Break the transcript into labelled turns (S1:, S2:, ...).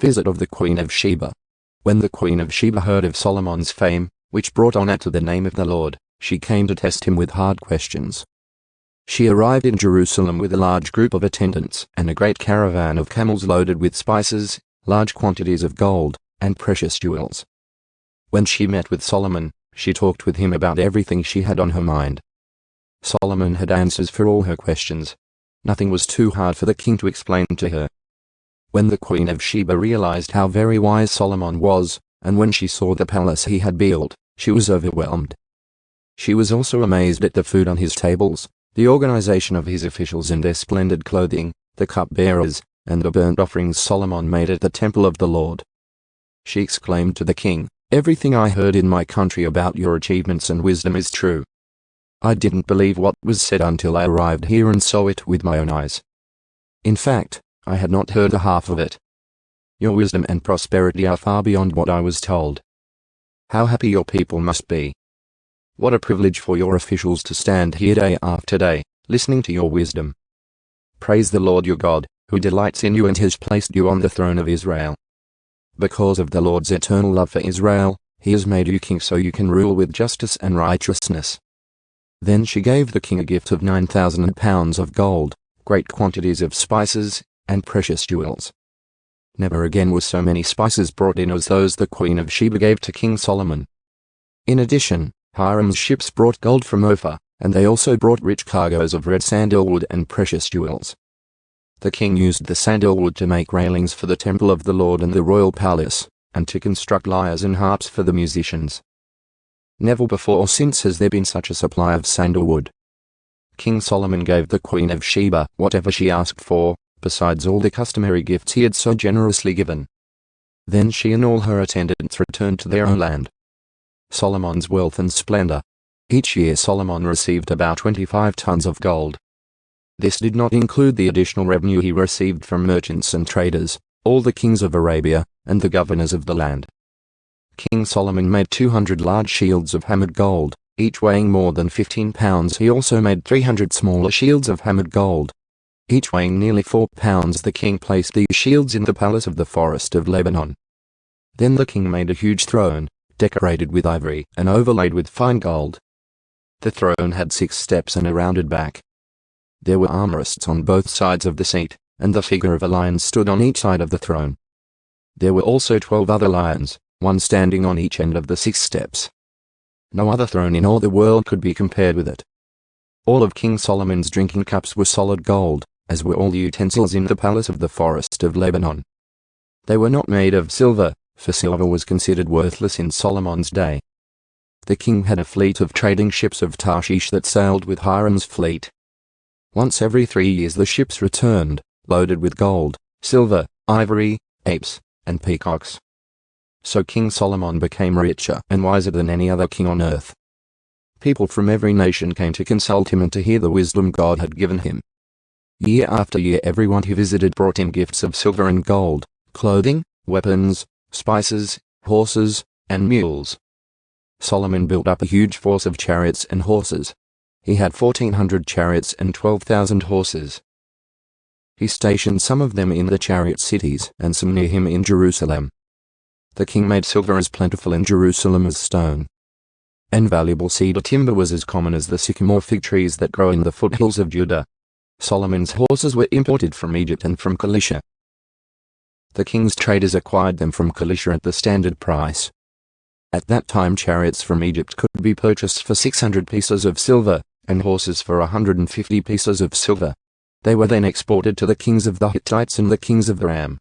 S1: Visit of the Queen of Sheba. When the Queen of Sheba heard of Solomon's fame, which brought honor to the name of the Lord, she came to test him with hard questions. She arrived in Jerusalem with a large group of attendants and a great caravan of camels loaded with spices, large quantities of gold, and precious jewels. When she met with Solomon, she talked with him about everything she had on her mind. Solomon had answers for all her questions. Nothing was too hard for the king to explain to her. When the Queen of Sheba realized how very wise Solomon was, and when she saw the palace he had built, she was overwhelmed. She was also amazed at the food on his tables, the organization of his officials and their splendid clothing, the cupbearers, and the burnt offerings Solomon made at the temple of the Lord. She exclaimed to the king, "Everything I heard in my country about your achievements and wisdom is true. I didn't believe what was said until I arrived here and saw it with my own eyes. In fact, I had not heard the half of it. Your wisdom and prosperity are far beyond what I was told. How happy your people must be. What a privilege for your officials to stand here day after day, listening to your wisdom. Praise the Lord your God, who delights in you and has placed you on the throne of Israel. Because of the Lord's eternal love for Israel, he has made you king so you can rule with justice and righteousness." Then she gave the king a gift of 9,000 pounds of gold, great quantities of spices, and precious jewels. Never again were so many spices brought in as those the Queen of Sheba gave to King Solomon. In addition, Hiram's ships brought gold from Ophir, and they also brought rich cargoes of red sandalwood and precious jewels. The king used the sandalwood to make railings for the temple of the Lord and the royal palace, and to construct lyres and harps for the musicians. Never before or since has there been such a supply of sandalwood. King Solomon gave the Queen of Sheba whatever she asked for, besides all the customary gifts he had so generously given. Then she and all her attendants returned to their own land. Solomon's wealth and splendor. Each year Solomon received about 25 tons of gold. This did not include the additional revenue he received from merchants and traders, all the kings of Arabia, and the governors of the land. King Solomon made 200 large shields of hammered gold, each weighing more than 15 pounds. He also made 300 smaller shields of hammered gold, each weighing nearly 4 pounds. The king placed these shields in the palace of the forest of Lebanon. Then the king made a huge throne, decorated with ivory and overlaid with fine gold. The throne had 6 steps and a rounded back. There were armrests on both sides of the seat, and the figure of a lion stood on each side of the throne. There were also 12 other lions, one standing on each end of the 6 steps. No other throne in all the world could be compared with it. All of King Solomon's drinking cups were solid gold, as were all the utensils in the palace of the forest of Lebanon. They were not made of silver, for silver was considered worthless in Solomon's day. The king had a fleet of trading ships of Tarshish that sailed with Hiram's fleet. Once every 3 years the ships returned, loaded with gold, silver, ivory, apes, and peacocks. So King Solomon became richer and wiser than any other king on earth. People from every nation came to consult him and to hear the wisdom God had given him. Year after year everyone he visited brought him gifts of silver and gold, clothing, weapons, spices, horses, and mules. Solomon built up a huge force of chariots and horses. He had 1,400 chariots and 12,000 horses. He stationed some of them in the chariot cities and some near him in Jerusalem. The king made silver as plentiful in Jerusalem as stone. And valuable cedar timber was as common as the sycamore fig trees that grow in the foothills of Judah. Solomon's horses were imported from Egypt and from Cilicia. The king's traders acquired them from Cilicia at the standard price. At that time chariots from Egypt could be purchased for 600 pieces of silver, and horses for 150 pieces of silver. They were then exported to the kings of the Hittites and the kings of Aram.